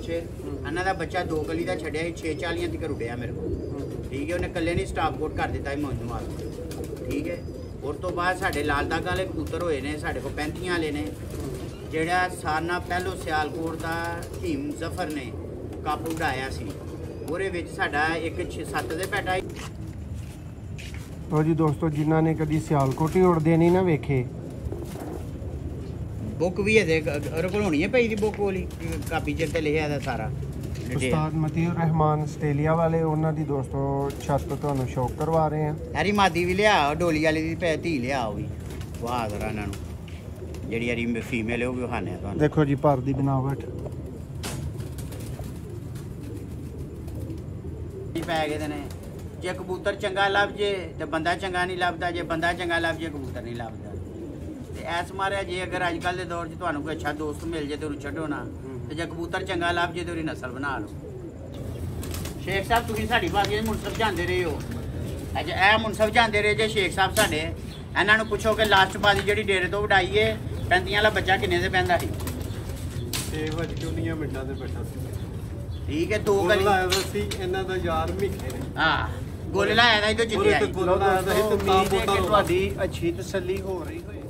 ਪਿੱਛੇ ਇਹਨਾਂ ਦਾ ਬੱਚਾ 2 ਗਲੀ ਦਾ ਛੱਡਿਆ ਸੀ 6-40 ਤੱਕ ਉੱਡਿਆ ਮੇਰੇ ਕੋਲ ਠੀਕ ਹੈ। ਉਹਨੇ ਇਕੱਲੇ ਨਹੀਂ ਸਟਾਪ ਕੋਟ ਕਰ ਦਿੱਤਾ ਸੀ ਮੌਜ ਮਾਰ ਠੀਕ ਹੈ। ਉਸ ਤੋਂ ਬਾਅਦ ਸਾਡੇ ਲਾਲ ਦਾਗ ਵਾਲੇ ਕਬੂਤਰ ਹੋਏ ਨੇ ਸਾਡੇ ਕੋਲ 35 ਵਾਲੇ ਨੇ ਜਿਹੜਾ ਸਾਰਨਾ ਪਹਿਲੋਂ ਸਿਆਲਕੋਟ ਦਾ ਹੀਮ ਜ਼ਫਰ ਨੇ ਕਾਬੂ ਉਡਾਇਆ ਸੀ ਉਹਦੇ ਵਿੱਚ ਸਾਡਾ ਇੱਕ 6-7 ਦੇ ਪੈਟਾ। ਲੋ ਜੀ ਦੋਸਤੋ ਜਿਨ੍ਹਾਂ ਨੇ ਕਦੀ ਸਿਆਲਕੋਟ ਹੀ ਉੜਦੇ ਨਹੀਂ ਨਾ ਵੇਖੇ ਬੁੱਕ ਵੀ ਇਹਦੇ ਉਹਦੇ ਕੋਲ ਹੋਣੀ ਹੈ ਪਈ ਦੀ ਬੁੱਕ ਵਾਲੀ ਕਾਪੀ 'ਚ ਤੇ ਲਿਖਿਆ ਦਾ ਸਾਰਾ। ਉਸਤਾਦ ਮਤੀਉਰ ਰਹਿਮਾਨ ਆਸਟ੍ਰੇਲੀਆ ਵਾਲੇ ਉਹਨਾਂ ਦੀ ਦੋਸਤੋ ਛੱਤ ਤੁਹਾਨੂੰ ਸ਼ੌਕ ਕਰਵਾ ਰਹੇ ਆ। ਹੈਰੀ ਮਾਦੀ ਵੀ ਲਿਆ ਡੋਲੀ ਵਾਲੀ ਦੀ ਭੈ ਧੀ ਲਿਆ ਉਹ ਵੀ ਵਾਹ ਜ਼ਰਾ ਇਹਨਾਂ ਨੂੰ ਜਿਹੜੀ ਹਰੀ ਫੀਮੇਲ ਹੈ ਉਹ ਵੀ ਵਿਖਾਣੇ ਤੁਹਾਨੂੰ। ਦੇਖੋ ਜੀ ਭਰ ਦੀ ਬਣਾਵਟ ਪੈ ਗਏ ਨੇ। ਜੇ ਕਬੂਤਰ ਚੰਗਾ ਲੱਭ ਜੇ ਤੇ ਬੰਦਾ ਚੰਗਾ ਨਹੀਂ ਲੱਭਦਾ, ਜੇ ਬੰਦਾ ਚੰਗਾ ਲੱਭ ਜੇ ਕਬੂਤਰ ਨਹੀਂ ਲੱਭਦਾ। ਤੇ ਐਸ ਮਾਰਿਆ ਜੇ ਅਗਰ ਅੱਜ ਕੱਲ੍ਹ ਦੇ ਦੌਰ 'ਚ ਤੁਹਾਨੂੰ ਕੋਈ ਅੱਛਾ ਦੋਸਤ ਮਿਲ ਜੇ ਤੇ ਉਹਨੂੰ ਛੱਡੋ ਨਾ ਤੇ ਜੇ ਕਬੂਤਰ ਚੰਗਾ ਲੱਭ ਜੇ ਤੇ ਉਹਦੀ ਨਸਲ ਬਣਾ ਲਓ। ਸ਼ੇਖ ਸਾਹਿਬ ਤੁਸੀਂ ਸਾਡੀ ਬਾਗੀ ਦੇ ਮੁਨਸਫ ਜਾਂਦੇ ਰਹੇ ਹੋ ਅੱਜ ਇਹ ਮੁਨਸਫ ਜਾਂਦੇ ਰਹੇ ਜੇ ਸ਼ੇਖ ਸਾਹਿਬ ਸਾਡੇ ਇਹਨਾਂ ਨੂੰ ਪੁੱਛੋ ਕਿ ਲਾਸਟ ਬਾਜੀ ਜਿਹੜੀ ਡੇਰੇ ਤੋਂ ਵਡਾਈ ਏ 35 ਵਾਲਾ ਬੱਚਾ ਕਿੰਨੇ ਦੇ ਪੈਂਦਾ ਸੀ? 6:19 ਮਿੰਟਾਂ ਦੇ ਬੈਠਾ ਸੀ ਠੀਕ ਹੈ। 2 ਗਲੀ ਸੀ ਇਹਨਾਂ ਦਾ ਯਾਰ ਮਿੱਠੇ ਨੇ ਹਾਂ ਗੋਲੇ ਲਾਇਆ ਦਾ ਇਦੋਂ ਜਿੱਤਿਆ ਤੁਹਾਡੀ ਅੱਛੀ ਤਸੱਲੀ ਹੋ ਰਹੀ ਹੋਏ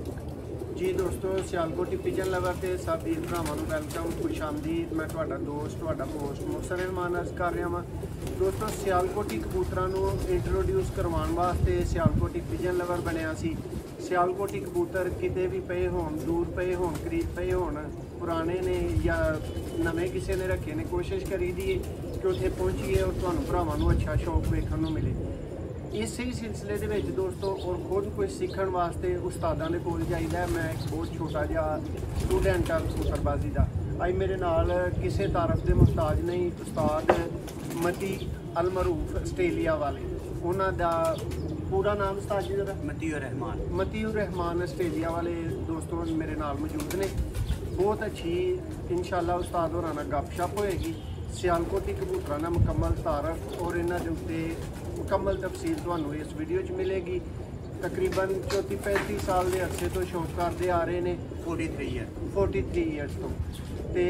ਜੀ ਦੋਸਤੋ। ਸਿਆਲਕੋਟੀ ਪਿਜਨ ਲਵਰ ਤੇ ਸਭ ਵੀਰ ਭਰਾਵਾਂ ਨੂੰ ਵੈਲਕਮ ਖੁਸ਼ ਆਮਦੀਦ। ਮੈਂ ਤੁਹਾਡਾ ਦੋਸਤ ਤੁਹਾਡਾ ਹੋਸਟ ਮੁਕਤਸਰ ਰਹਿਮਾਨ ਅਰਜ਼ ਕਰ ਰਿਹਾ ਵਾਂ। ਦੋਸਤੋ ਸਿਆਲਕੋਟੀ ਕਬੂਤਰਾਂ ਨੂੰ ਇੰਟਰੋਡਿਊਸ ਕਰਵਾਉਣ ਵਾਸਤੇ ਸਿਆਲਕੋਟੀ ਪਿਜਨ ਲਵਰ ਬਣਿਆ ਸੀ। ਸਿਆਲਕੋਟੀ ਕਬੂਤਰ ਕਿਤੇ ਵੀ ਪਏ ਹੋਣ ਦੂਰ ਪਏ ਹੋਣ ਕਰੀਬ ਪਏ ਹੋਣ ਪੁਰਾਣੇ ਨੇ ਜਾਂ ਨਵੇਂ ਕਿਸੇ ਨੇ ਰੱਖੇ ਨੇ ਕੋਸ਼ਿਸ਼ ਕਰੀਦੀ ਕਿ ਉੱਥੇ ਪਹੁੰਚੀਏ ਔਰ ਤੁਹਾਨੂੰ ਭਰਾਵਾਂ ਨੂੰ ਅੱਛਾ ਸ਼ੌਕ ਵੇਖਣ ਨੂੰ ਮਿਲੇ। ਇਸੇ ਹੀ ਸਿਲਸਿਲੇ ਦੇ ਵਿੱਚ ਦੋਸਤੋ ਔਰ ਖੁਦ ਕੁਝ ਸਿੱਖਣ ਵਾਸਤੇ ਉਸਤਾਦਾਂ ਦੇ ਕੋਲ ਜਾਈਦਾ। ਮੈਂ ਇੱਕ ਬਹੁਤ ਛੋਟਾ ਜਿਹਾ ਸਟੂਡੈਂਟ ਹਾਂ ਕਬੂਤਰਬਾਜ਼ੀ ਦਾ। ਅੱਜ ਮੇਰੇ ਨਾਲ ਕਿਸੇ ਤਾਰਫ ਦੇ ਮੁਹਤਾਜ ਨਹੀਂ ਉਸਤਾਦ ਮਤੀ ਅਲ ਮਰੂਫ ਆਸਟ੍ਰੇਲੀਆ ਵਾਲੇ। ਉਹਨਾਂ ਦਾ ਪੂਰਾ ਨਾਮ ਉਸਤਾਦ ਜੀ ਦਾ ਮਤੀਉਰ ਰਹਿਮਾਨ। ਮਤੀਉਰ ਰਹਿਮਾਨ ਆਸਟ੍ਰੇਲੀਆ ਵਾਲੇ ਦੋਸਤੋ ਮੇਰੇ ਨਾਲ ਮੌਜੂਦ ਨੇ। ਬਹੁਤ ਅੱਛੀ ਇਨਸ਼ਾਅੱਲਾ ਉਸਤਾਦ ਹੋਰਾਂ ਨਾਲ ਗੱਪਸ਼ਪ ਹੋਏਗੀ। ਸਿਆਲਕੋਟੀ ਕਬੂਤਰਾਂ ਦਾ ਮੁਕੰਮਲ ਤਾਰਫ ਔਰ ਇਹਨਾਂ ਦੇ ਉੱਤੇ ਮੁਕੰਮਲ ਤਫਸੀਲ ਤੁਹਾਨੂੰ ਇਸ ਵੀਡੀਓ 'ਚ ਮਿਲੇਗੀ। ਤਕਰੀਬਨ 34-35 ਸਾਲ ਦੇ ਅਰਸੇ ਤੋਂ ਸ਼ੌਕ ਕਰਦੇ ਆ ਰਹੇ ਨੇ 43 ਇਅਰਸ ਤੋਂ। ਤੇ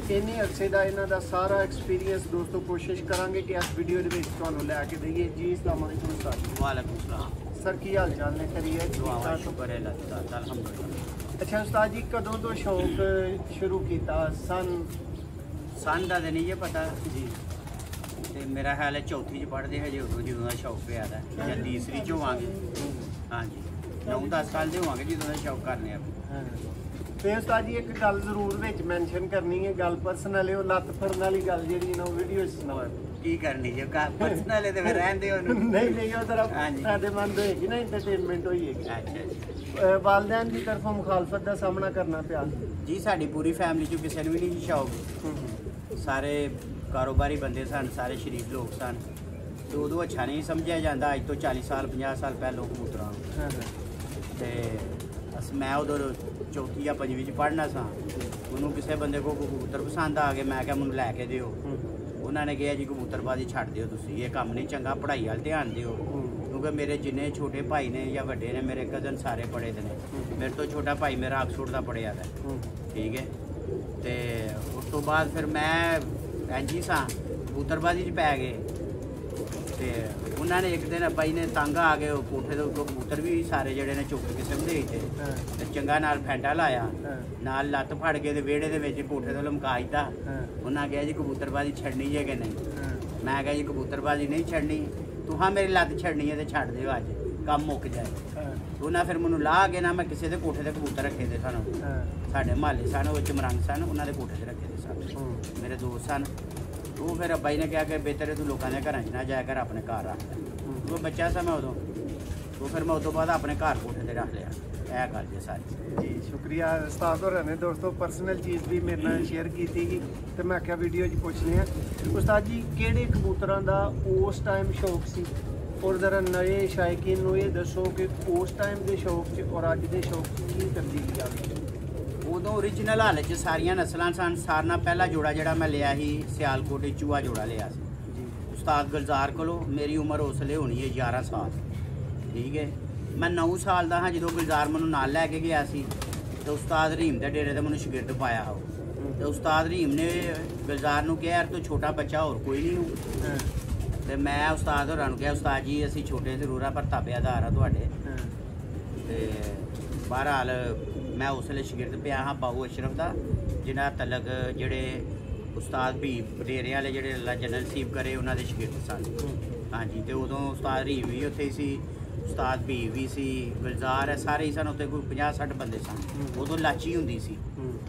ਇੰਨੇ ਅਰਸੇ ਦਾ ਇਹਨਾਂ ਦਾ ਸਾਰਾ ਐਕਸਪੀਰੀਅੰਸ ਦੋਸਤੋ ਕੋਸ਼ਿਸ਼ ਕਰਾਂਗੇ ਕਿ ਇਸ ਵੀਡੀਓ ਦੇ ਵਿੱਚ ਤੁਹਾਨੂੰ ਲੈ ਕੇ ਦਈਏ। ਜੀ ਅਸਲਾਮ ਅਲੈਕੁਮ ਉਸਤਾਦ। ਵਾਲੇਕੁਮ ਸਲਾਮ ਸਰ ਕੀ ਹਾਲ ਚਾਲ ਨੇ? ਕਰੀਏ ਦੁਆ ਸ਼ੁਕਰ ਹੈ ਅੱਲਾਹ ਦਾ ਅਲਹਮਦੁਲਿल्लाह। ਅੱਛਾ ਉਸਤਾਦ ਜੀ ਕਦੋਂ ਤੋਂ ਸ਼ੌਕ ਸ਼ੁਰੂ ਕੀਤਾ? ਸਨ ਦਾ ਨਹੀਂ ਇਹ ਪਤਾ ਜੀ ਤੇ ਮੇਰਾ ਖਿਆਲ ਹੈ ਚੌਥੀ 'ਚ ਪੜ੍ਹਦੇ ਹਜੇ ਉਦੋਂ ਜਦੋਂ ਦਾ ਸ਼ੌਕ ਪਿਆ ਦਾ ਜਾਂ ਤੀਸਰੀ 'ਚ ਹੋਵਾਂਗੇ। ਹਾਂਜੀ 9-10 ਸਾਲ ਦੇ ਹੋਵਾਂਗੇ ਜਦੋਂ ਦਾ ਸ਼ੌਕ ਕਰਨੇ ਆ। ਤੇ ਉਸਤਾਦ ਜੀ ਇੱਕ ਗੱਲ ਜ਼ਰੂਰ ਵਿੱਚ ਮੈਂਸ਼ਨ ਕਰਨੀ ਹੈ। ਗੱਲ ਪਰਸਨਲ ਹੈ ਉਹ ਲੱਤ ਫੜਨ ਵਾਲੀ ਗੱਲ ਜਿਹੜੀ ਨਾ ਵੀਡੀਓ 'ਚ ਸੁਣਾਓ। ਕੀ ਕਰਨੀ ਜੇ ਪਰਸਨਲ ਹੈ ਤੇ ਫਿਰ ਰਹਿਣ ਦਿਓ ਉਹਨੂੰ। ਨਹੀਂ ਉਹ ਤਰ੍ਹਾਂ ਫਾਇਦੇਮੰਦ ਹੋਏਗੀ ਨਾ ਇੰਟਰਟੇਨਮੈਂਟ ਹੋਏਗੀ। ਅੱਛਾ ਵਾਲਿदैन ਦੀ ਤਰਫੋਂ ਮੁਖਾਲਫਤ ਦਾ ਸਾਹਮਣਾ ਕਰਨਾ ਪਿਆ ਜੀ। ਸਾਡੀ ਪੂਰੀ ਫੈਮਿਲੀ 'ਚ ਕਿਸੇ ਨੂੰ ਵੀ ਨਹੀਂ ਸ਼ੌਕ। ਸਾਰੇ ਕਾਰੋਬਾਰੀ ਬੰਦੇ ਸਨ, ਸਾਰੇ ਸ਼ਰੀਫ ਲੋਕ ਸਨ ਤੇ ਉਦੋਂ ਅੱਛਾ ਨਹੀਂ ਸਮਝਿਆ ਜਾਂਦਾ। ਅੱਜ ਤੋਂ 40 ਸਾਲ 50 ਸਾਲ ਪਹਿਲਾਂ ਕਬੂਤਰਾਂ ਤੇ ਮੈਂ ਉਦੋਂ ਚੌਥੀ ਜਾਂ 5ਵੀਂ 'ਚ ਪੜ੍ਹਨਾ ਸਾਂ। ਉਹਨੂੰ ਕਿਸੇ ਬੰਦੇ ਕੋਲ ਕਬੂਤਰ ਪਸੰਦ ਆ ਗਏ। ਮੈਂ ਕਿਹਾ ਮੈਨੂੰ ਲੈ ਕੇ ਦਿਓ। ਉਹਨਾਂ ਨੇ ਕਿਹਾ ਜੀ ਕਬੂਤਰਬਾਜ਼ੀ ਛੱਡ ਦਿਓ ਤੁਸੀਂ, ਇਹ ਕੰਮ ਨਹੀਂ ਚੰਗਾ, ਪੜ੍ਹਾਈ ਵੱਲ ਧਿਆਨ ਦਿਓ। ਕਿਉਂਕਿ ਮੇਰੇ ਜਿੰਨੇ ਛੋਟੇ ਭਾਈ ਨੇ ਜਾਂ ਵੱਡੇ ਨੇ ਮੇਰੇ ਕਜ਼ਨ ਸਾਰੇ ਪੜ੍ਹੇ ਦੇ ਨੇ। ਮੇਰੇ ਤੋਂ ਛੋਟਾ ਭਾਈ ਮੇਰਾ ਆਕਸਫੋਰਡ ਦਾ ਪੜ੍ਹਿਆ ਦਾ ਠੀਕ ਹੈ। ਤੇ ਉਸ ਤੋਂ ਬਾਅਦ ਫਿਰ ਮੈਂ ਇੰਝ ਹੀ ਸਾਂ ਕਬੂਤਰਬਾਜ਼ੀ 'ਚ ਪੈ ਗਏ। ਤੇ ਉਹਨਾਂ ਨੇ ਇੱਕ ਦਿਨ ਬਾਈ ਨੇ ਤੰਗ ਆ ਕੇ ਕੋਠੇ ਦੇ ਉੱਤੋਂ ਕਬੂਤਰ ਵੀ ਸਾਰੇ ਜਿਹੜੇ ਨੇ ਚੁੱਕ ਕਿਸਮ ਦੇ ਤੇ ਚੰਗਾ ਨਾਲ ਫੈਂਟਾ ਲਾਇਆ ਨਾਲ ਲੱਤ ਫੜ ਕੇ ਤੇ ਵਿਹੜੇ ਦੇ ਵਿੱਚ ਕੋਠੇ ਤੋਂ ਲਮਕਾ ਦਿੱਤਾ। ਉਹਨਾਂ ਕਿਹਾ ਜੀ ਕਬੂਤਰਬਾਜ਼ੀ ਛੱਡਣੀ ਜੇ ਕਿ ਨਹੀਂ? ਮੈਂ ਕਿਹਾ ਜੀ ਕਬੂਤਰਬਾਜ਼ੀ ਨਹੀਂ ਛੱਡਣੀ, ਤੂੰ ਮੇਰੀ ਲੱਤ ਛੱਡਣੀ ਹੈ ਤੇ ਛੱਡ ਦਿਓ, ਅੱਜ ਕੰਮ ਮੁੱਕ ਜਾਏ। ਉਹਨਾਂ ਫਿਰ ਮੈਨੂੰ ਲਾਹ ਕੇ ਨਾ ਮੈਂ ਕਿਸੇ ਦੇ ਕੋਠੇ ਤੇ ਕਬੂਤਰ ਰੱਖੇ ਦੇ ਸਨ। ਸਾਡੇ ਮੁਹੱਲੇ ਸਨ ਉਹ ਚਮਰੰਗ ਸਨ, ਉਹਨਾਂ ਦੇ ਕੋਠੇ ਤੇ ਰੱਖੇ ਦੇ ਸਨ, ਮੇਰੇ ਦੋਸਤ ਸਨ। ਉਹ ਫਿਰ ਬਾਈ ਨੇ ਕਿਹਾ ਕਿ ਬਿਹਤਰ ਤੂੰ ਲੋਕਾਂ ਦੇ ਘਰਾਂ 'ਚ ਨਾ ਜਾਇਆ ਕਰ, ਆਪਣੇ ਘਰ ਰੱਖ ਲੈ। ਉਹ ਬੱਚਾ ਸਾਂ ਮੈਂ ਉਦੋਂ। ਉਹ ਫਿਰ ਮੈਂ ਉਸ ਤੋਂ ਬਾਅਦ ਆਪਣੇ ਘਰ ਕੋਠੇ ਤੇ ਰੱਖ ਲਿਆ। ਇਹ ਗੱਲ ਜੇ ਸਾਰੀ ਜੀ। ਸ਼ੁਕਰੀਆ ਉਸਤਾਦ ਹੋਰਾਂ ਨੇ ਦੋਸਤੋ ਪਰਸਨਲ ਚੀਜ਼ ਵੀ ਮੇਰੇ ਨਾਲ ਸ਼ੇਅਰ ਕੀਤੀ ਸੀ ਤੇ ਮੈਂ ਆਖਿਆ ਵੀਡੀਓ 'ਚ ਪੁੱਛਦੇ ਹਾਂ। ਉਸਤਾਦ ਜੀ ਕਿਹੜੇ ਕਬੂਤਰਾਂ ਦਾ ਉਸ ਟਾਈਮ ਸ਼ੌਕ ਸੀ ਔਰ ਜ਼ਰਾ ਨਵੇਂ ਸ਼ਾਇਕੀਨ ਨੂੰ ਇਹ ਦੱਸੋ ਕਿ ਉਸ ਟਾਈਮ ਦੇ ਸ਼ੌਕ 'ਚ ਔਰ ਅੱਜ ਦੇ ਸ਼ੌਕ 'ਚ ਕੀ ਤਬਦੀਲੀ ਆ ਗਈ? ਉਦੋਂ ਓਰੀਜਨਲ ਹਾਲਤ 'ਚ ਸਾਰੀਆਂ ਨਸਲਾਂ ਸਨ। ਸਾਰਿਆਂ ਨਾਲ ਪਹਿਲਾ ਜੋੜਾ ਜਿਹੜਾ ਮੈਂ ਲਿਆ ਸੀ ਸਿਆਲਕੋਟ ਚੂਹਾ ਜੋੜਾ ਲਿਆ ਸੀ ਉਸਤਾਦ ਗੁਲਜ਼ਾਰ ਕੋਲੋਂ। ਮੇਰੀ ਉਮਰ ਉਸ ਵੇਲੇ ਹੋਣੀ ਹੈ 11 ਸਾਲ ਠੀਕ ਹੈ। ਮੈਂ 9 ਸਾਲ ਦਾ ਹਾਂ ਜਦੋਂ ਗੁਲਜ਼ਾਰ ਮੈਨੂੰ ਨਾਲ ਲੈ ਕੇ ਗਿਆ ਸੀ ਤੇ ਉਸਤਾਦ ਰਹੀਮ ਦੇ ਡੇਰੇ ਤੇ ਮੈਨੂੰ ਸ਼ਾਗਿਰਦ ਪਾਇਆ ਹੋ तो उस्ताद रहीम ने गुलजार नूं कहा यार तू छोटा बच्चा और कोई नहीं हूँ तो मैं उस्ताद होरां नूं कहा उस्ताद जी असीं छोटे जरूर हाँ पर ताबेदार हाँ तुहाडे ते बहरहाल मैं उस वेले शागिर्द पिया हाँ बाबू अशरफ दा जिन्हां तलक जेहड़े उस्ताद भी बडेरे वाले जेहड़े अल्लाह जन्नत नसीब करे उन्हां दे शागिर्द सन। हाँ जी तो उदों उस्ताद रहीम भी उत्थे सी उस्ताद भी सी गुलजार है सारे ही सन उत्थे कोई 50-60 बंदे सन। उदों लाची हुंदी सी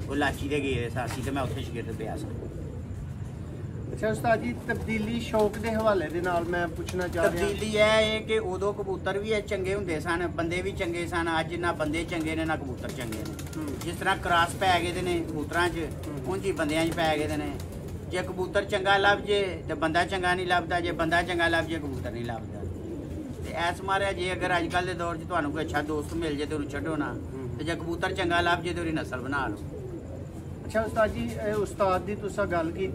वो लाची दे गए सासी तो मैं उत्थे शागिर्द पिया सा। अच्छा उस्ताद जी तब्दीली शौक के हवाले दे नाल मैं पूछना चाह रहा तब्दीली है कि उदों कबूतर भी चंगे हुंदे सन बंदे भी चंगे सन अज ना बंदे चंगे ने ना कबूतर चंगे ने जिस तरह क्रॉस पै गए ने कबूतरां च उंज ही बंदियां च पै गए ने जे कबूतर चंगा लभ जे तो बंदा चंगा नहीं लभदा जे बंदा चंगा लभ जे कबूतर नहीं लभदा ते ऐस मारे जे अगर अजकल के दौर च तुहानूं कोई अच्छा दोस्त मिल जाए तो उन्हें छड्डो ना ते जे कबूतर चंगा लभ जे तो उसदी नस्ल बना लो। अच्छा उस्ताद जी उस्ताद की तुसा गल की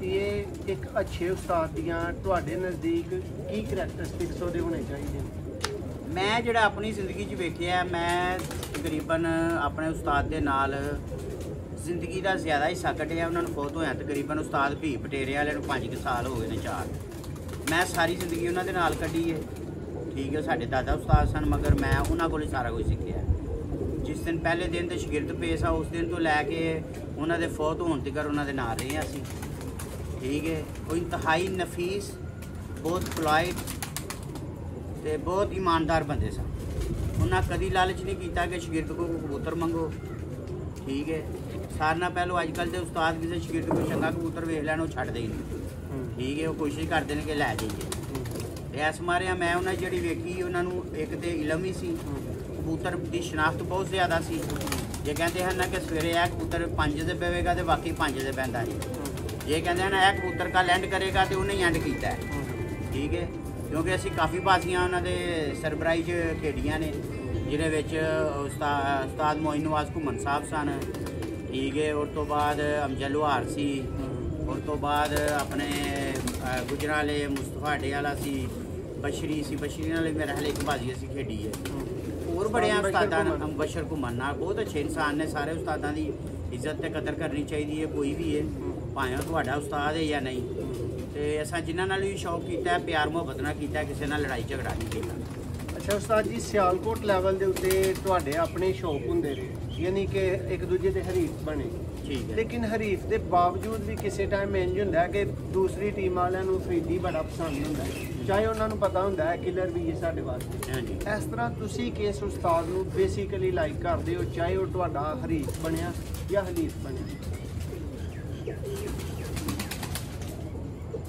एक अच्छे उस्ताद दियां तुहाडे नज़दीक की करैक्टरिस्टिक्स उहदे होने चाहिए? मैं जिहड़ा अपनी जिंदगी च वेखिया मैं तकरीबन अपने उस्ताद दे नाल जिंदगी का ज़्यादा हिस्सा कड्ढिया उन्होंने फौत होया तकरीबन उस्ताद भी बटेरे वाले 5 साल हो गए ने 4 मैं सारी जिंदगी उन्होंने नाल कड्ढी है ठीक है साढ़े दादा उस्ताद सन मगर मैं उन्होंने को सारा कुछ सीखिया जिस दिन पहले दिन तो शागिर्द पेश आ उस दिन तो लैके उन्होंने फौत होने तक उन्होंने नाल रहे असी ठीक है वो इंतहाई नफीस बहुत पोलाइट ते बहुत ईमानदार बंदे सन उन्हें कभी लालच नहीं किया कि शागिर्द को कबूतर मंगो ठीक है सारे नाल पहलों अजकल के उस्ताद किसी शागिर्द को चंगा कबूतर वेख लैन छड्डदे ही नहीं ठीक है वो कोशिश करते हैं कि लै जाइए इस मारे मैं उन्हें जी वेखी उन्होंने एक तो इलम ही सी कबूतर की शनाख्त बहुत ज़्यादा सी जे कहते हैं ना कि सवेरे यह कबूतर 5 से पवेगा तो बाकी 5 से बहता है जे कहते हैं ना यह कबूतर का लैंड करेगा तो उन्हें एंड किया है ठीक है क्योंकि असी काफ़ी बाजियां उन्होंने सरबराही च खेडियां ने जिन्हें उस्ताद मोइन नवाज घुमन साहब सन ठीक है और तो बाद अमजद लोहार सी और तो बाद अपने गुजराले मुस्तफा अड्डे वाला सी बशरी नाल मेरे हाल एक बाजी असी खेडी है और बड़े उस्तादा बशर घुमन नाल बहुत अच्छे इंसान ने सारे उस्तादा की इज्जत ते कदर करनी चाहिए कोई भी है भावें तुहाडा उस्ताद है या नहीं तो असां जिन्हां नाल भी शौक किया प्यार मुहब्बत नाल किया किसी नाल लड़ाई झगड़ा नहीं किया। अच्छा उस्ताद जी सियालकोट लैवल के उत्ते तुहाडे अपने शौक हुंदे रहे यानी कि एक दूजे के हरीफ बने ठीक है लेकिन हरीफ के बावजूद भी किसी टाइम इंज हुंदा है कि दूसरी टीम वालियां नूं फरीदी बड़ा पसंद हुंदा है चाहे उन्होंने पता होंदा है किलर भी है साडे वास्ते हाँ जी इस तरह तुसी किस उस्ताद नूं बेसिकली लाइक करदे हो चाहे वो तुहाडा हरीफ बनिया या हलीफ बनिया?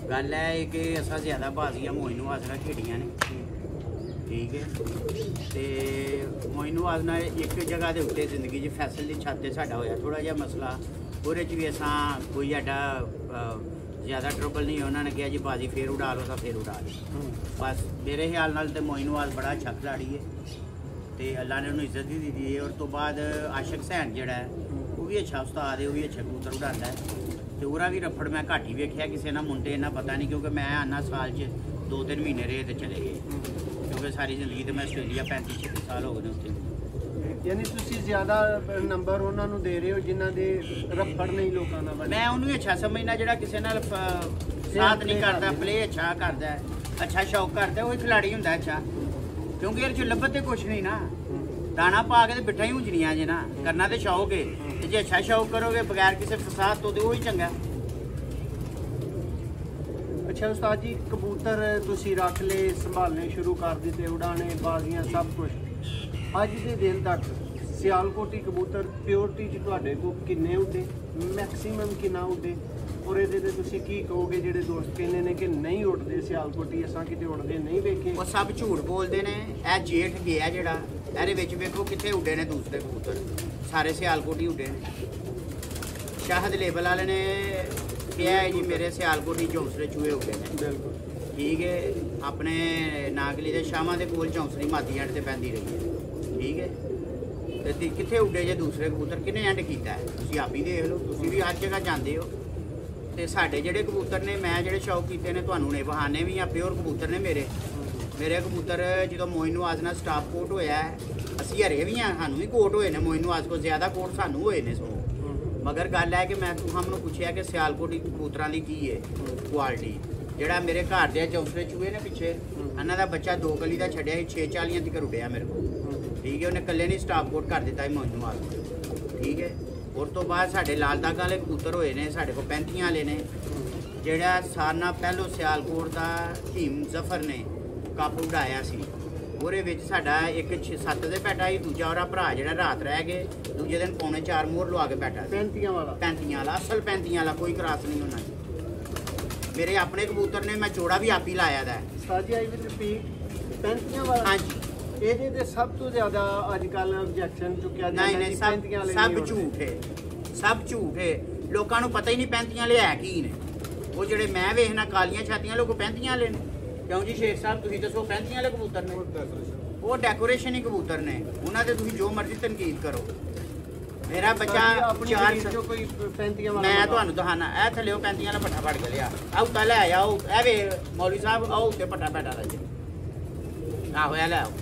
गल है कि असां ज़्यादा बाजियां मोइन नवाज नाल खेडियां ने ठीक है तो मोइन नवाज नाल एक जगह के उत्ते जिंदगी च फैसल की छत से साडा होया थोड़ा जिहा मसला ओहदे च भी असां कोई एडा ज़्यादा ट्रबल नहीं उन्होंने कहा जी बाजी फिर उड़ा लो तो फिर उड़ा लो बस मेरे ख्याल नाल तो मोइन नवाज बड़ा अच्छा खिलाड़ी है तो अल्लाह ने उन्होंने इज्जत ही दी है और तो बाद आशिक सैन जोड़ा है वो भी अच्छा उस्ताद है वो भी अच्छा कबूतर उड़ाता है तो वह भी रफड़ मैं घट ही वेख्या किसी ना मुंडे इन्ना पता नहीं क्योंकि मैं आना साल 2-3 महीने रहे तो चले गए क्योंकि सारी जिंदगी तो मैं आस्ट्रेलिया 35-36 साल हो गए उत्थे यानी तुसी ज़्यादा नंबर उन्होंने दे रहे हो जिन्हों के रफड़ नहीं लोगों ना मैं उन्होंने अच्छा समझना जो किसी नाल साथ नहीं करता प्ले अच्छा करता है अच्छा शौक करता है वही खिलाड़ी होंगे अच्छा क्योंकि ये लभत तो कुछ नहीं ना दाना पा के तो बिठा ही हुंजनियां जे ना करना तो शौक है तो जे अच्छा शौक करोगे बगैर किसी फसाद तो वही चंगा। अच्छा उस्ताद जी कबूतर तुसी रख ले संभालने शुरू कर दिते उड़ाने बाजियां सब कुछ अज के दिन तक सियालकोटी कबूतर प्योरिटी च तुहाडे कोल किन्ने उड्डे मैक्सीमम किन्ना उड्डे और ये तुसी की कहोगे जेडे दोस्त कहते हैं कि नहीं उड़ते सियालकोटी असां किते उड़दे नहीं वेखे वो सब झूठ बोलते हैं ए जेठ गया जेड़ा ਇਹਦੇ ਵਿੱਚ ਵੇਖੋ ਕਿੱਥੇ ਉੱਡੇ ਨੇ ਦੂਸਰੇ ਕਬੂਤਰ ਸਾਰੇ ਸਿਆਲਕੋਟੀ ਉੱਡੇ ਨੇ ਸ਼ਾਹਦ ਲੇਬਲ ਵਾਲੇ ਨੇ ਕਿਹਾ ਹੈ ਜੀ ਮੇਰੇ ਸਿਆਲਕੋਟੀ ਚੌਂਸਲੇ ਚੂਹੇ ਉੱਡੇ ਨੇ ਬਿਲਕੁਲ ਠੀਕ ਹੈ ਆਪਣੇ ਨਾਗਲੀ ਦੇ ਸ਼ਾਮਾਂ ਦੇ ਕੋਲ ਚੌਂਸਲੀ ਮਾਦੀ ਐਂਡ ਤੇ ਪੈਂਦੀ ਰਹੀ ਹੈ ਠੀਕ ਹੈ ਤੇ ਕਿੱਥੇ ਉੱਡੇ ਜੇ ਦੂਸਰੇ ਕਬੂਤਰ ਕਿਹਨੇ ਐਂਡ ਕੀਤਾ ਹੈ ਤੁਸੀਂ ਆਪ ਹੀ ਦੇਖ ਲਓ ਤੁਸੀਂ ਵੀ ਹਰ ਜਗ੍ਹਾ ਜਾਂਦੇ ਹੋ ਤੇ ਸਾਡੇ ਜਿਹੜੇ ਕਬੂਤਰ ਨੇ ਮੈਂ ਜਿਹੜੇ ਸ਼ੌਕ ਕੀਤੇ ਨੇ ਤੁਹਾਨੂੰ ਨੇ ਬਹਾਨੇ ਵੀ ਆ ਪਿਓਰ ਕਬੂਤਰ ਨੇ ਮੇਰੇ कबूतर जो मोइन नवाज नाल स्टाफ कोट होया है असी हरे भी हाँ सानू भी कोट होए ने मोइन नवाज को ज़्यादा कोट सानू होए ने सो ਮਗਰ ਗੱਲ ਹੈ ਕਿ ਮੈਂ ਤੁਹਾਨੂੰ ਨੂੰ ਪੁੱਛਿਆ ਕਿ ਸਿਆਲਕੋਟੀ ਕਬੂਤਰਾਂ ਦੀ ਕੀ ਹੈ ਕੁਆਲਿਟੀ। ਜਿਹੜਾ ਮੇਰੇ ਘਰ ਦੇ ਚੌਂਸਲੇ ਚੂਹੇ ਨੇ ਪਿੱਛੇ, ਇਹਨਾਂ ਦਾ ਬੱਚਾ 2 ਕਲੀ ਦਾ ਛੱਡਿਆ ਸੀ, 6 ਤੱਕ ਉੱਡਿਆ ਮੇਰੇ ਕੋਲ। ਠੀਕ ਹੈ, ਉਹਨੇ ਇਕੱਲੇ ਨਹੀਂ ਸਟਾਪ ਕੋਟ ਕਰ ਦਿੱਤਾ ਸੀ ਮੌਜੂ ਵਾਲ। ਠੀਕ ਹੈ, ਉਸ ਤੋਂ ਬਾਅਦ ਸਾਡੇ ਲਾਲ ਦਾਗ ਵਾਲੇ ਕਬੂਤਰ ਹੋਏ ਨੇ, ਸਾਡੇ ਕੋਲ 35 ਵਾਲੇ ਨੇ। ਜਿਹੜਾ ਸਾਰਨਾ ਪਹਿਲੋਂ ਸਿਆਲਕੋਟ ਦਾ ਹੀਮ ਜ਼ਫਰ ਨੇ ਕੱਪ ਉਡਾਇਆ ਸੀ, ਉਹਦੇ ਵਿੱਚ ਸਾਡਾ ਇੱਕ 7 ਦੇ ਬੈਠਾ ਸੀ, ਦੂਜਾ ਉਹਦਾ ਭਰਾ ਜਿਹੜਾ ਰਾਤ ਰਹਿ ਗਏ, ਦੂਜੇ ਦਿਨ 3:45 ਮੋਹਰ ਲਵਾ ਕੇ ਬੈਠਾ। 35 ਵਾਲਾ ਅਸਲ 35 ਵਾਲਾ, ਕੋਈ ਕਰਾਸ ਨਹੀਂ ਉਹਨਾਂ ਦੀ। ਮੇਰੇ ਆਪਣੇ ਕਬੂਤਰ ਨੇ, ਮੈਂ ਜੋੜਾ ਵੀ ਆਪ ਹੀ ਲਾਇਆ ਦਾ। ਸਾਜੀ ਆਈ ਵਿਲ ਰਿਪੀਟ 35 ਵਾਲਾ। ਹਾਂਜੀ, ਇਹਦੇ ਤੇ ਸਭ ਤੋਂ ਜ਼ਿਆਦਾ ਅੱਜ ਕੱਲ ਆਬਜੈਕਸ਼ਨ ਚੁੱਕਿਆ ਜਾਂਦਾ ਨਹੀਂ ਸਭ ਝੂਠ ਹੈ, ਸਭ ਝੂਠ ਹੈ। ਲੋਕਾਂ ਨੂੰ ਪਤਾ ਹੀ ਨਹੀਂ 35 ਵਾਲੇ ਹੈ ਕੀ ਨੇ। ਉਹ ਜਿਹੜੇ ਮੈਂ ਵੇਖਣਾ ਕਾਲੀਆਂ ਛਾਤੀਆਂ ਲੋਕ 35 ਵਾਲੇ ਨੇ। ਕਿਉਂ ਜੀ ਸ਼ੇਖ ਸਾਹਿਬ, ਤੁਸੀਂ ਦੱਸੋ 35 ਵਾਲੇ ਕਬੂਤਰ ਨੇ? ਉਹ ਡੈਕੋਰੇਸ਼ਨ ਹੀ ਕਬੂਤਰ ਨੇ, ਉਹਨਾਂ ਤੇ ਤੁਸੀਂ ਜੋ ਮਰਜ਼ੀ ਤਨਕੀਦ ਕਰੋ। ਮੇਰਾ ਬੱਚਾ 4 ਕੋਈ 35 ਵਾਲਾ ਮੈਂ ਤੁਹਾਨੂੰ ਦਿਖਾਣਾ, ਇਹ ਥੱਲੇ 35 ਵਾਲਾ ਪੱਠਾ ਫੜ ਕੇ ਲਿਆ। ਆਹ ਉੱਤਾ ਲੈ ਆਓ, ਇਹ ਵੇ ਮੌਲਵੀ ਸਾਹਿਬ, ਆਓ ਉੱਤੇ ਪੱਠਾ ਬੈਠਾ ਦਾ ਜੀ। ਆਹੋ ਇਹ ਲੈ ਆਓ।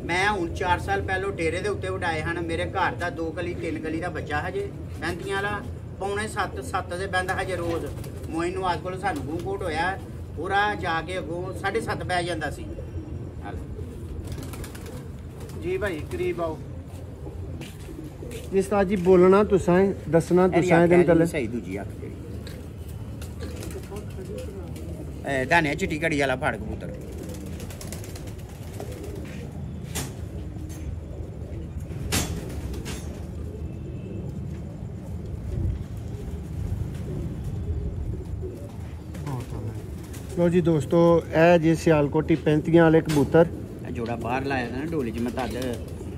ਮੈਂ ਹੁਣ 4 ਸਾਲ ਪਹਿਲੋਂ ਡੇਰੇ ਦੇ ਉੱਤੇ ਉਡਾਏ ਹਨ। ਮੇਰੇ ਘਰ ਦਾ 2 ਕਲੀ 3 ਕਲੀ ਦਾ ਬੱਚਾ ਹਜੇ 35 ਵਾਲਾ, 6:45 ਦੇ ਬੰਦਾ ਹਜੇ ਰੋਜ਼। ਮੋਇਨ ਨੂੰ ਅੱਜ ਕੋਲ ਸਾਨੂੰ ਗੂੰ ਕੋਟ ਹੋਇਆ, ਪੂਰਾ ਜਾ ਕੇ ਅੱਗੋਂ 7:30 ਪੈ ਜਾਂਦਾ ਸੀ। ਜੀ ਭਾਈ ਕਰੀਬ ਆਓ ਜਿਸ ਤਰ੍ਹਾਂ ਜੀ ਬੋਲਣਾ ਤੁਸਾਂ ਦੱਸਣਾ ਤੁਸਾਂ ਇਹਦੇ ਨਾਲ ਸਹੀ। ਦੂਜੀ ਅੱਖ ਜਿਹੜੀ ਦਾਨੇ ਚਿੱਟੀ ਘੜੀ ਵਾਲਾ ਫੜ ਕਬੂਤਰ। ਲੋ ਜੀ ਦੋਸਤੋ, ਇਹ ਜੇ ਸਿਆਲਕੋਟੀ 35 ਵਾਲੇ ਕਬੂਤਰ ਜੋੜਾ ਬਾਹਰ ਲਾਇਆ ਨਾ ਢੋਲੇ 'ਚ। ਮੈਂ ਤਦ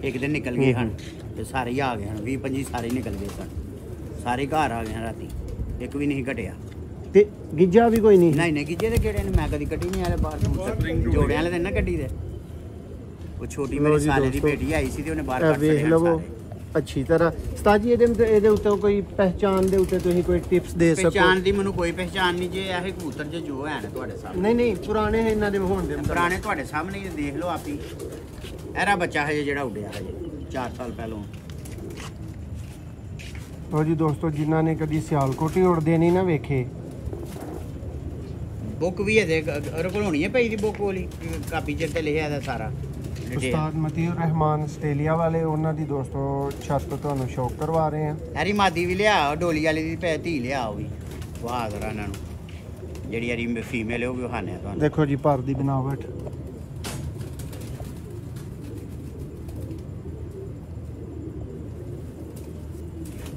ਇੱਕ ਦਿਨ ਨਿਕਲ ਗਏ ਹਨ ਤੇ ਸਾਰੇ ਹੀ ਆ ਗਏ ਹਨ, 20-25 ਸਾਰੇ ਨਿਕਲ ਗਏ ਸਨ। ਸਾਰੇ ਘਰ ਆ ਗਏ ਹਨ ਰਾਤੀ, ਇੱਕ ਵੀ ਨਹੀਂ ਘਟਿਆ। ਤੇ ਗਿੱਜਾ ਵੀ ਕੋਈ ਨਹੀਂ? ਨਹੀਂ ਗਿੱਜੇ ਦੇ ਕਿਹੜੇ ਨੇ, ਮੈਂ ਕਦੀ ਕੱਢੀ ਨਹੀਂ ਆਲੇ ਬਾਹਰ। ਜੋੜਿਆਂ ਵਾਲੇ ਦਿਨ ਨਾ ਕੱਢੀ ਦੇ। ਉਹ ਛੋਟੀ ਮੇਰੀ ਸਾਲੇ ਦੀ ਬੇਟੀ ਆਈ ਸੀ ਤੇ ਉਹਨੇ ਬਾਹਰ ਕੱਢ ਵੇਖ ਲਵੋ ਅੱਛੀ ਤਰ੍ਹਾਂ। ਉਸਤਾਦ ਜੀ ਇਹਦੇ ਉੱਤੇ ਕੋਈ ਪਹਿਚਾਨ ਦੇ ਉੱਤੇ ਤੁਸੀਂ ਕੋਈ ਟਿਪਸ ਦੇ ਸਕੋ? ਪਹਿਚਾਨ ਦੀ ਮੈਨੂੰ ਕੋਈ ਪਹਿਚਾਨ ਨਹੀਂ ਜੇ ਇਹ ਕਬੂਤਰ ਜੋ ਹੈ ਨਾ ਤੁਹਾਡੇ ਸਾਹਮਣੇ। ਨਹੀਂ ਪੁਰਾਣੇ ਇਹਨਾਂ ਦੇ ਹੋਣ ਦੇ ਪੁਰਾਣੇ ਤੁਹਾਡੇ ਸਾਹਮਣੇ ਹੀ ਦੇਖ ਲਓ ਆਪੀ। ਇਹਦਾ ਬੱਚਾ ਹਜੇ ਜਿਹੜਾ ਉੱਡਿਆ ਹਜੇ 4 ਸਾਲ ਪਹਿਲੋਂ। ਲੋ ਜੀ ਦੋਸਤੋ, ਜਿਨ੍ਹਾਂ ਨੇ ਕਦੀ ਸਿਆਲਕੋਟੀ ਉੜਦੇ ਨਹੀਂ ਨਾ ਵੇਖੇ, ਬੁੱਕ ਵੀ ਇਹਦੇ ਕੋਲ ਹੋਣੀ ਹੈ ਪਈ ਦੀ ਬੁੱਕ ਵਾਲੀ ਕਾਪੀ 'ਚ ਤੇ ਲਿਖਿਆ ਦਾ ਸਾਰਾ। ਉਸਤਾਦ ਮਤੀਉਰ ਰਹਿਮਾਨ ਆਸਟ੍ਰੇਲੀਆ ਵਾਲੇ, ਉਹਨਾਂ ਦੀ ਦੋਸਤੋ ਛੱਤ ਤੁਹਾਨੂੰ ਸ਼ੌਕ ਕਰਵਾ ਰਹੇ ਆ। ਹੈਰੀ ਮਾਦੀ ਵੀ ਲਿਆ, ਡੋਲੀ ਵਾਲੀ ਦੀ ਭੈ ਧੀ ਲਿਆ, ਉਹ ਵੀ ਵਾਹ ਜ਼ਰਾ ਇਹਨਾਂ ਨੂੰ। ਜਿਹੜੀ ਹਰੀ ਫੀਮੇਲ ਹੈ ਉਹ ਵੀ ਵਿਖਾਣੇ ਆ ਤੁਹਾਨੂੰ। ਦੇਖੋ ਜੀ ਪਰ ਦੀ ਬਣਾਵਟ।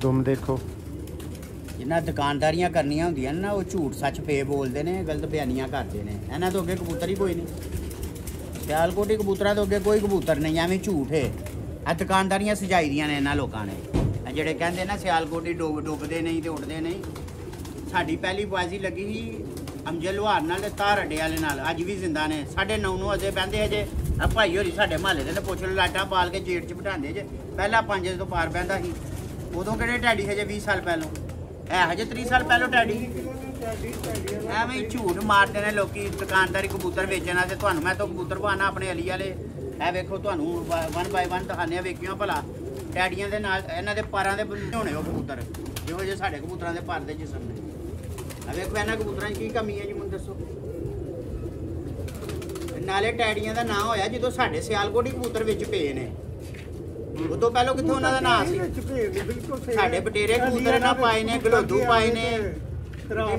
ਤੁਮ ਦੇਖੋ, ਜਿਨ੍ਹਾਂ ਦੁਕਾਨਦਾਰੀਆਂ ਕਰਨੀਆਂ ਹੁੰਦੀਆਂ ਨੇ ਨਾ, ਉਹ ਝੂਠ ਸੱਚ ਫੇ ਬੋਲਦੇ ਨੇ, ਗਲਤ ਬਿਆਨੀਆਂ ਕਰਦੇ ਨੇ। ਇਹਨਾਂ ਤੋਂ ਅੱਗੇ ਕਬੂਤਰ ਹੀ ਕੋਈ ਨਹੀਂ। ਸਿਆਲਕੋਟੀ ਕਬੂਤਰਾਂ ਤੋਂ ਅੱਗੇ ਕੋਈ ਕਬੂਤਰ ਨਹੀਂ, ਐਵੇਂ ਝੂਠ ਹੈ। ਇਹ ਦੁਕਾਨਦਾਰੀਆਂ ਸਜਾਈ ਦੀਆਂ ਨੇ ਇਹਨਾਂ ਲੋਕਾਂ ਨੇ। ਇਹ ਜਿਹੜੇ ਕਹਿੰਦੇ ਨਾ ਸਿਆਲਕੋਟੀ ਡੁੱਬਦੇ ਨਹੀਂ ਤੇ ਉੱਡਦੇ ਨਹੀਂ। ਸਾਡੀ ਪਹਿਲੀ ਬਾਜ਼ੀ ਲੱਗੀ ਸੀ ਅਮਜਦ ਲੁਹਾਰ ਨਾਲ ਤੇ ਤਾਰ ਅੱਡੇ ਵਾਲੇ ਨਾਲ, ਅੱਜ ਵੀ ਜ਼ਿੰਦਾ ਨੇ। 9:30 ਨੂੰ ਅਜੇ ਬਹਿੰਦੇ ਹਜੇ। ਆ ਭਾਈ ਹੋਰੀ ਸਾਡੇ ਮਹੱਲੇ ਦੇ ਨੇ, ਪੁੱਛ ਲਓ, ਲਾਟਾਂ ਪਾਲ ਕੇ ਜੇਠ 'ਚ ਬਿਠਾਉਂਦੇ ਜੇ। ਪਹਿਲਾਂ 5 ਵਜੇ ਤੋਂ ਪਾਰ ਬਹਿੰਦਾ ਸੀ। ਉਦੋਂ ਕਿਹੜੇ ਟੈਡੀ ਹਜੇ 20 ਸਾਲ ਪਹਿਲੋਂ, ਇਹ ਹਜੇ 30 ਸਾਲ ਪਹਿਲੋਂ ਟੈਡੀ। ਐਵੇਂ ਹੀ ਝੂਠ ਮਾਰਦੇ ਨੇ ਲੋਕੀ ਦੁਕਾਨਦਾਰੀ ਕਬੂਤਰ ਵੇਚਣਾ। ਤੇ ਤੁਹਾਨੂੰ ਮੈਂ ਤਾਂ ਕਬੂਤਰ ਪਾਣਾ ਆਪਣੇ ਅਲੀ ਵਾਲੇ। ਇਹ ਵੇਖੋ, ਤੁਹਾਨੂੰ 1 ਬਾਈ 1 ਦਿਖਾਉਂਦੇ ਵੇਖਿਓ ਭਲਾ। ਟੈਡੀਆਂ ਦੇ ਨਾਲ ਇਹਨਾਂ ਦੇ ਪਾਰਾਂ ਦੇ ਹੋਣੇ ਉਹ ਕਬੂਤਰ, ਜਿਹੋ ਜਿਹੇ ਸਾਡੇ ਕਬੂਤਰਾਂ ਦੇ ਪਰ ਦੇ ਜਿਸਮ ਨੇ। ਆ ਵੇਖੋ ਇਹਨਾਂ ਕਬੂਤਰਾਂ 'ਚ ਕੀ ਕਮੀ ਹੈ ਜੀ, ਮੈਨੂੰ ਦੱਸੋ। ਨਾਲੇ ਟੈਡੀਆਂ ਦਾ ਨਾਂ ਹੋਇਆ ਜਦੋਂ ਸਾਡੇ ਸਿਆਲਕੋਟੀ ਕਬੂਤਰ ਵਿੱਚ ਪਏ ਨੇ। ਉਦੋਂ ਪਹਿਲਾਂ ਕਿੱਥੋਂ ਉਹਨਾਂ ਦਾ ਨਾਂ ਸੀ? ਸਾਡੇ ਬਟੇਰੇ ਕਬੂਤਰ ਇਹਨਾਂ ਪਾਏ ਨੇ, ਗਲੋਦੂ ਪਾਏ ਨੇ। ਉਹ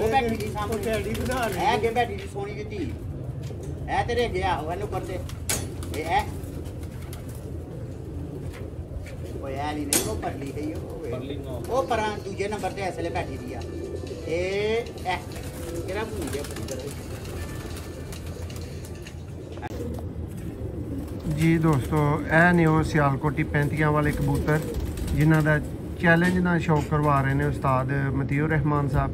ਬੈਠੀ ਦੀ ਸਾਹਮਣੇ, ਇਹ ਅੱਗੇ ਬੈਠੀ ਦੀ ਸੋਹਣੀ ਦੀ ਧੀ। ਇਹ ਤੇਰੇ ਅੱਗੇ ਆਹੋ ਇਹਨੂੰ ਕਰਦੇ ਇਹ ਓਏ ਆਲੀ ਨਹੀਂ, ਉਹ ਪਰਲੀ ਹੈ ਉਹ ਪਰਾਂ ਦੂਜੇ ਨੰਬਰ ਤੇ ਅਸਲੇ ਬੈਠੀ ਦੀ ਆ। ਇਹ ਕਿਹੜਾ ਭੂਲ ਗਿਆ ਜੀ ਦੋਸਤੋ, ਇਹ ਨੇ ਉਹ ਸਿਆਲਕੋਟੀ 35 ਵਾਲੇ ਕਬੂਤਰ ਜਿਨ੍ਹਾਂ ਦਾ ਚੈਲੰਜ ਨਾਲ ਸ਼ੌਕ ਕਰਵਾ ਰਹੇ ਨੇ ਉਸਤਾਦ ਮਤੀਉਰ ਰਹਿਮਾਨ ਸਾਹਿਬ।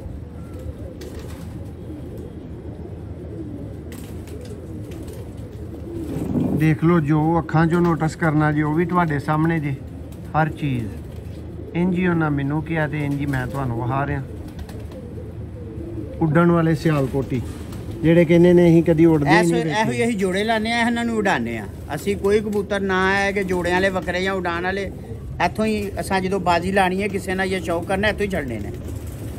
ਦੇਖ ਲਓ, ਜੋ ਅੱਖਾਂ 'ਚੋਂ ਨੋਟਿਸ ਕਰਨਾ ਜੀ ਉਹ ਵੀ ਤੁਹਾਡੇ ਸਾਹਮਣੇ ਜੀ। ਹਰ ਚੀਜ਼ ਇੰਜ ਹੀ ਉਹਨਾਂ ਮੈਨੂੰ ਕਿਹਾ ਤੇ ਇੰਜ ਹੀ ਮੈਂ ਤੁਹਾਨੂੰ ਵਿਖਾ ਰਿਹਾ। ਉੱਡਣ ਵਾਲੇ ਸਿਆਲਕੋਟੀ ਜਿਹੜੇ ਕਹਿੰਦੇ ਨੇ ਅਸੀਂ ਕਦੀ ਉੜਦੇ ਨਹੀਂ। ਇਹੋ ਹੀ ਅਸੀਂ ਜੋੜੇ ਲਾਉਂਦੇ ਆ, ਇਹਨਾਂ ਨੂੰ ਉਡਾਉਂਦੇ ਆ। ਅਸੀਂ ਕੋਈ ਕਬੂਤਰ ਨਾ ਹੈ ਕਿ ਜੋੜਿਆਂ ਵਾਲੇ ਵੱਖਰੇ ਜਾਂ ਉਡਾਣ ਵਾਲੇ। ਇੱਥੋਂ ਹੀ ਅਸਾਂ ਜਦੋਂ ਬਾਜੀ ਲਾਣੀ ਹੈ ਕਿਸੇ ਨਾਲ ਜਾਂ ਸ਼ੌਕ ਕਰਨਾ ਇੱਥੋਂ ਹੀ ਛੱਡਣੇ ਨੇ।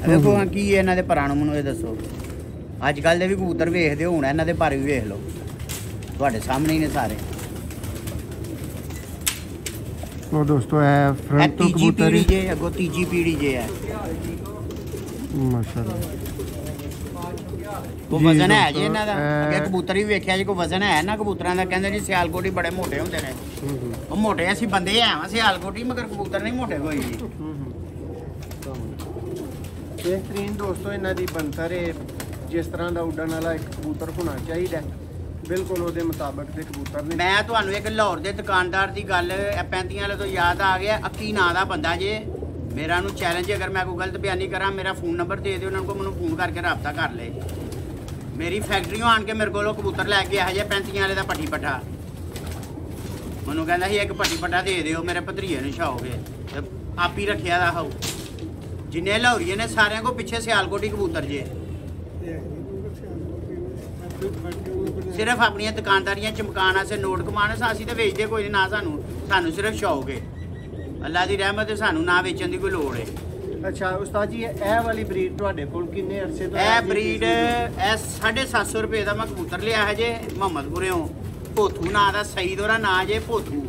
ਵੇਖੋ ਹਾਂ ਕੀ ਇਹਨਾਂ ਦੇ ਭਰਾ ਨੂੰ ਮੈਨੂੰ ਇਹ ਦੱਸੋ। ਅੱਜ ਕੱਲ੍ਹ ਦੇ ਵੀ ਕਬੂਤਰ ਵੇਖਦੇ ਹੁਣ ਇਹਨਾਂ ਦੇ ਪਰ ਵੀ ਵੇਖ ਲਓ, ਤੁਹਾਡੇ ਸਾਹਮਣੇ ਹੀ ਨੇ ਸਾਰੇ। ਉਹ ਦੋਸਤੋ ਇਹ ਫਰੰਟ ਤੋਂ ਕਬੂਤਰ ਹੀ ਜੇ ਅੱਗੋਂ ਤੀਜੀ ਪੀੜੀ ਜੇ ਹੈ ਮਾਸ਼ਾਅੱਲਾ। ਕੋਈ ਵਜ਼ਨ ਹੈ ਜੀ ਇਹਨਾਂ ਦਾ? ਅੱਗੇ ਕਬੂਤਰ ਵੀ ਵੇਖਿਆ ਜੀ, ਕੋਈ ਵਜ਼ਨ ਹੈ ਨਾ ਕਬੂਤਰਾਂ ਦਾ? ਕਹਿੰਦੇ ਜੀ ਸਿਆਲਕੋਟੀ ਬੜੇ ਮੋਟੇ ਹੁੰਦੇ ਨੇ। ਉਹ ਮੋਟੇ ਅਸੀਂ ਬੰਦੇ ਆ ਵਾਂ ਸਿਆਲਕੋਟੀ, ਮਗਰ ਕਬੂਤਰ ਨਹੀਂ ਮੋਟੇ ਕੋਈ ਜੀ। ਬਿਹਤਰੀਨ ਦੋਸਤੋ ਇਹਨਾਂ ਦੀ ਬਣਤਰ ਹੈ, ਜਿਸ ਤਰ੍ਹਾਂ ਦਾ ਉੱਡਣ ਵਾਲਾ ਇੱਕ ਕਬੂਤਰ ਹੋਣਾ ਚਾਹੀਦਾ, ਬਿਲਕੁਲ ਉਹਦੇ ਮੁਤਾਬਕ ਦੇ ਕਬੂਤਰ ਨੇ। ਮੈਂ ਤੁਹਾਨੂੰ ਇੱਕ ਲਾਹੌਰ ਦੇ ਦੁਕਾਨਦਾਰ ਦੀ ਗੱਲ 35 ਵਾਲੇ ਤੋਂ ਯਾਦ ਆ ਗਿਆ। ਅੱਕੀ ਨਾਂ ਦਾ ਬੰਦਾ ਜੇ, ਮੇਰਾ ਨੂੰ ਚੈਲੰਜ, ਅਗਰ ਮੈਂ ਕੋਈ ਗਲਤ ਬਿਆਨੀ ਕਰਾਂ ਮੇਰਾ ਫੋਨ ਨੰਬਰ ਦੇ ਦਿਓ ਉਹਨਾਂ ਨੂੰ, ਮੈਨੂੰ ਫੋਨ ਕਰਕੇ ਰਾਬਤਾ ਕਰ ਲੈ। ਮੇਰੀ ਫੈਕਟਰੀੋਂ ਆਣ ਕੇ ਮੇਰੇ ਕੋਲੋਂ ਕਬੂਤਰ ਲੈ ਕੇ ਆਇਆ ਜੇ 35 ਵਾਲੇ ਦਾ ਪੱਟੀ ਪੱਠਾ। ਮੈਨੂੰ ਕਹਿੰਦਾ ਸੀ ਇੱਕ ਪੱਟੀ ਪੱਠਾ ਦੇ ਦਿਓ ਮੇਰੇ ਭਤਰੀਏ ਨੂੰ ਛਾਓਗੇ, ਤੇ ਆਪ ਹੀ ਰੱਖਿਆ ਦਾ ਹਾਉ। ਜਿੰਨੇ ਲਾਹੌਰੀਏ ਨੇ ਸਾਰਿਆਂ ਕੋ ਪਿੱਛੇ ਸਿਆਲਕੋਟੀ ਕਬੂਤਰ ਜੇ। ਸਿਰਫ ਆਪਣੀਆਂ ਦੁਕਾਨਦਾਰੀਆਂ ਚਮਕਾਉਣ ਵਾਸਤੇ, ਨੋਟ ਕਮਾਉਣ ਵਾਸਤੇ। ਅਸੀਂ ਤਾਂ ਵੇਚਦੇ ਕੋਈ ਨਹੀਂ ਨਾ, ਸਾਨੂੰ ਸਿਰਫ ਸ਼ੌਕ ਹੈ। ਅੱਲਾ ਦੀ ਰਹਿਮਤ ਹੈ, ਸਾਨੂੰ ਨਾ ਵੇਚਣ ਦੀ ਕੋਈ ਲੋੜ ਹੈ। ਅੱਛਾ ਉਸਤਾਦ ਜੀ, ਇਹ ਵਾਲੀ ਬਰੀਡ ਤੁਹਾਡੇ ਕੋਲ ਕਿੰਨੇ ਅਰਸੇ ਤੋਂ? ਇਹ ਬਰੀਡ ਇਹ 750 ਰੁਪਏ ਦਾ ਮੈਂ ਕਬੂਤਰ ਲਿਆ ਹੈ ਜੇ ਮੁਹੰਮਦਪੁਰਿਓਂ। ਭੋਥੂ ਨਾਂ ਦਾ, ਸਈਦ ਉਹਦਾ ਨਾਂ ਜੇ ਭੋਥੂ।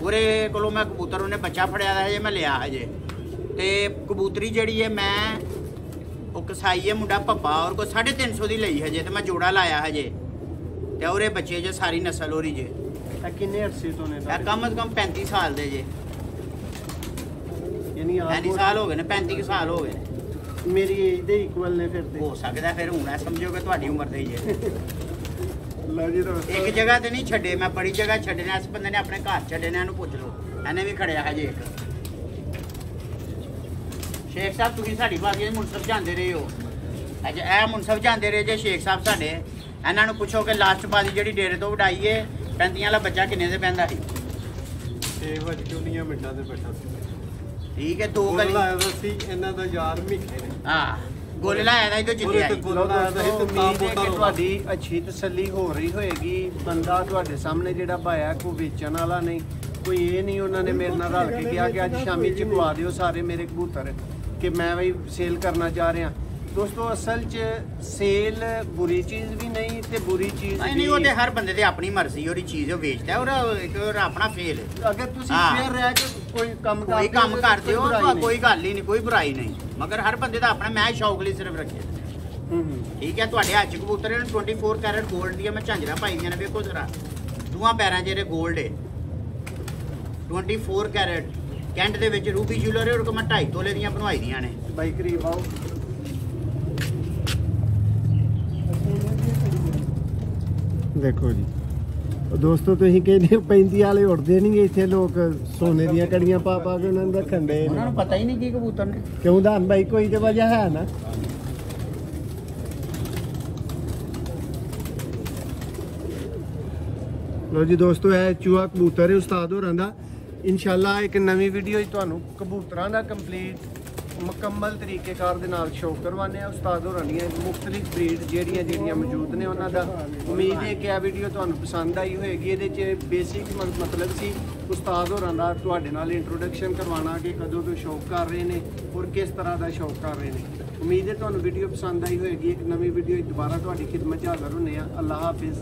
ਉਹਦੇ ਕੋਲੋਂ ਮੈਂ ਕਬੂਤਰ, ਉਹਨੇ ਬੱਚਾ ਫੜਿਆ ਦਾ ਜੇ, ਮੈਂ ਲਿਆ ਹੈ ਜੇ। ਤੇ ਕਬੂਤਰੀ ਜਿਹੜੀ ਹੈ ਮੈਂ ਉਹ ਕਸਾਈ ਹੈ ਮੁੰਡਾ ਭੱਬਾ, ਔਰ ਕੋ 350 ਦੀ ਲਈ ਹੈ ਜੇ, ਤੇ ਮੈਂ ਜੋੜਾ ਲਾਇਆ ਹੈ ਜੇ। ਤੇ ਉਹਦੇ ਬੱਚੇ ਜੇ ਸਾਰੀ ਨਸਲ ਹੋਰੀ ਜੇ। ਇਹ ਕਿੰਨੇ ਅਰਸੇ ਤੋਂ ਨੇ? ਇਹ ਕਮ ਸੇ ਕਮ 35 ਸਾਲ ਦੇ ਜੇ। ਯਾਨੀ 35 ਸਾਲ ਹੋ ਗਏ ਨੇ, 35 ਸਾਲ ਹੋ ਗਏ ਨੇ। ਮੇਰੀ ਏਜ ਦੇ ਇਕੁਅਲ ਨੇ ਫਿਰ ਤੇ? ਹੋ ਸਕਦਾ ਫਿਰ ਹੁਣ ਸਮਝੋ ਕਿ ਤੁਹਾਡੀ ਉਮਰ ਦੇ ਹੀ ਜੇ। ਲਓ ਜੀ ਦੋਸਤੋ, ਇੱਕ ਜਗ੍ਹਾ ਤੇ ਨਹੀਂ ਛੱਡੇ, ਮੈਂ ਬੜੀ ਜਗ੍ਹਾ ਛੱਡੇ ਨੇ। ਇਸ ਬੰਦੇ ਨੇ ਆਪਣੇ ਘਰ ਛੱਡੇ ਨੇ, ਇਹਨੂੰ ਪੁੱਛ ਲਓ। ਇਹਨੇ ਵੀ ਖੜਿਆ ਹਜੇ ਇੱਕ। ਸ਼ੇਖ ਸਾਹਿਬ ਤੁਸੀਂ ਸਾਡੀ ਬਾਗੀ ਦੇ ਮੁਨਸਫ ਜਾਂਦੇ ਰਹੇ ਹੋ। ਅੱਛਾ ਇਹ ਮੁਨਸਫ ਜਾਂਦੇ ਰਹੇ ਜੇ ਸ਼ੇਖ ਸਾਹਿਬ ਸਾਡੇ। ਇਹਨਾਂ ਨੂੰ ਪੁੱਛੋ ਕਿ ਲਾਸਟ ਬਾਜੀ ਜਿਹੜੀ ਡੇਰੇ ਤੋਂ ਵਡਾਈ ਏ 35 ਵਾਲਾ ਬੱਚਾ ਕਿੰਨੇ ਦੇ ਪੈਂਦਾ ਸੀ? 6:19 ਮਿੰਟਾਂ ਦੇ ਬੈਠਾ ਸੀ। ਠੀਕ ਹੈ, 2 ਗਲੀ ਸੀ ਇਹਨਾਂ ਦਾ ਯਾਰ ਮਿੱਠੇ ਨੇ। ਹਾਂ ਗੋਲੇ ਲਾਇਆ ਦਾ ਇਹ ਤੋਂ ਜਿੱਤਿਆ ਸੀ। ਉਮੀਦ ਹੈ ਕਿ ਤੁਹਾਡੀ ਅੱਛੀ ਤਸੱਲੀ ਹੋ ਰਹੀ ਹੋਏਗੀ। ਬੰਦਾ ਤੁਹਾਡੇ ਸਾਹਮਣੇ ਜਿਹੜਾ ਭਾਇਆ ਕੋਈ ਵੇਚਣ ਵਾਲਾ ਨਹੀਂ, ਕੋਈ ਇਹ ਨਹੀਂ ਉਹਨਾਂ ਨੇ ਮੇਰੇ ਨਾਲ ਰਲ ਕੇ ਕਿਹਾ ਕਿ ਅੱਜ ਸ਼ਾਮੀ ਚੁਕਵਾ ਦਿਓ ਸਾਰੇ ਮੇਰੇ ਕਬੂਤਰ ਕਿ ਮੈਂ ਵੀ ਸੇਲ ਕਰਨਾ ਚਾਹ ਰਿਹਾ। ਦੋਸਤੋ ਅਸਲ 'ਚ ਸੇਲ ਬੁਰੀ ਚੀਜ਼ ਵੀ ਨਹੀਂ ਤੇ ਬੁਰੀ ਚੀਜ਼ ਨਹੀਂ, ਉਹ ਤੇ ਹਰ ਬੰਦੇ ਦੀ ਆਪਣੀ ਮਰਜ਼ੀ, ਉਹਦੀ ਚੀਜ਼ ਉਹ ਵੇਚਦਾ, ਉਹਦਾ ਆਪਣਾ ਫੇਲ। ਅਗਰ ਤੁਸੀਂ ਫੇਰ ਰਹਿ ਕੇ ਕੋਈ ਕੰਮ ਕਰਦੇ ਹੋ ਕੋਈ ਗੱਲ ਹੀ ਨਹੀਂ, ਕੋਈ ਬੁਰਾਈ ਨਹੀਂ, ਮਗਰ ਹਰ ਬੰਦੇ ਦਾ ਆਪਣਾ। ਮੈਂ ਸ਼ੌਕ ਲਈ ਸਿਰਫ ਰੱਖਿਆ। ਠੀਕ ਹੈ, ਤੁਹਾਡੇ ਹੱਥ 'ਚ ਕਬੂਤਰ ਨੇ 24 ਕੈਰਟ 골ਡ ਦੀਆਂ ਮੈਂ ਝਾਂਜਰਾਂ ਪਾਈ ਦੀਆਂ ਨੇ। ਵੇਖੋ ਜ਼ਰਾ ਦੋਵਾਂ ਪੈਰਾਂ 'ਚ ਜਿਹੜੇ 골ਡ ਹੈ 24 ਕੈਰਟ। ਕੈਂਟ ਦੇ ਵਿੱਚ ਰੂਬੀ ਜੁਐਲਰ ਹੈ, ਉਹ ਮੈਂ 2.5 ਤੋਲੇ ਦੀਆਂ ਬਣਵਾਈ ਦੀਆਂ ਨੇ। ਬਾਈ ਕਰੀਬ ਆਓ। ਦੇਖੋ ਜੀ ਦੋਸਤੋ, ਤੁਸੀਂ ਕਹਿੰਦੇ 35 ਵਾਲੇ ਉੜਦੇ ਨਹੀਂ ਇੱਥੇ, ਲੋਕ ਸੋਨੇ ਦੀਆਂ ਕੜੀਆਂ ਪਾ ਪਾ ਕੇ ਉਹਨਾਂ ਨੂੰ ਰੱਖਣ ਦੇ। ਉਹਨਾਂ ਨੂੰ ਪਤਾ ਹੀ ਨਹੀਂ ਕੀ ਕਬੂਤਰ ਨੇ। ਕਿਉਂ ਦਾ ਬਾਈ, ਕੋਈ ਤੇ ਵਜ੍ਹਾ ਹੈ ਨਾ। ਲੋ ਜੀ ਦੋਸਤੋ, ਇਹ ਚੂਹਾ ਕਬੂਤਰ ਹੈ ਉਸਤਾਦ ਹੋਰਾਂ ਦਾ। ਇਨਸ਼ਾਅੱਲਾ ਇੱਕ ਨਵੀਂ ਵੀਡੀਓ 'ਚ ਤੁਹਾਨੂੰ ਕਬੂਤਰਾਂ ਦਾ ਕੰਪਲੀਟ ਮੁਕੰਮਲ ਤਰੀਕੇਕਾਰ ਦੇ ਨਾਲ ਸ਼ੋਅ ਕਰਵਾਉਂਦੇ ਆ। ਉਸਤਾਦ ਹੋਰਾਂ ਦੀਆਂ ਮੁਖਤਲਿਫ ਬਰੀਡ ਜਿਹੜੀਆਂ ਮੌਜੂਦ ਨੇ ਉਹਨਾਂ ਦਾ। ਉਮੀਦ ਹੈ ਕਿ ਇਹ ਵੀਡੀਓ ਤੁਹਾਨੂੰ ਪਸੰਦ ਆਈ ਹੋਏਗੀ। ਇਹਦੇ 'ਚ ਬੇਸਿਕ ਮਤਲਬ ਸੀ ਉਸਤਾਦ ਹੋਰਾਂ ਦਾ ਤੁਹਾਡੇ ਨਾਲ ਇੰਟਰੋਡਕਸ਼ਨ ਕਰਵਾਉਣਾ ਕਿ ਕਦੋਂ ਤੋਂ ਸ਼ੌਕ ਕਰ ਰਹੇ ਨੇ ਔਰ ਕਿਸ ਤਰ੍ਹਾਂ ਦਾ ਸ਼ੌਕ ਕਰ ਰਹੇ ਨੇ। ਉਮੀਦ ਹੈ ਤੁਹਾਨੂੰ ਵੀਡੀਓ ਪਸੰਦ ਆਈ ਹੋਏਗੀ। ਇੱਕ ਨਵੀਂ ਵੀਡੀਓ ਦੁਬਾਰਾ ਤੁਹਾਡੀ ਖਿਦਮਤ 'ਚ ਹਾਜ਼ਰ ਹੁੰਦੇ ਆ। ਅੱਲਾਹ ਹਾਫਿਜ਼।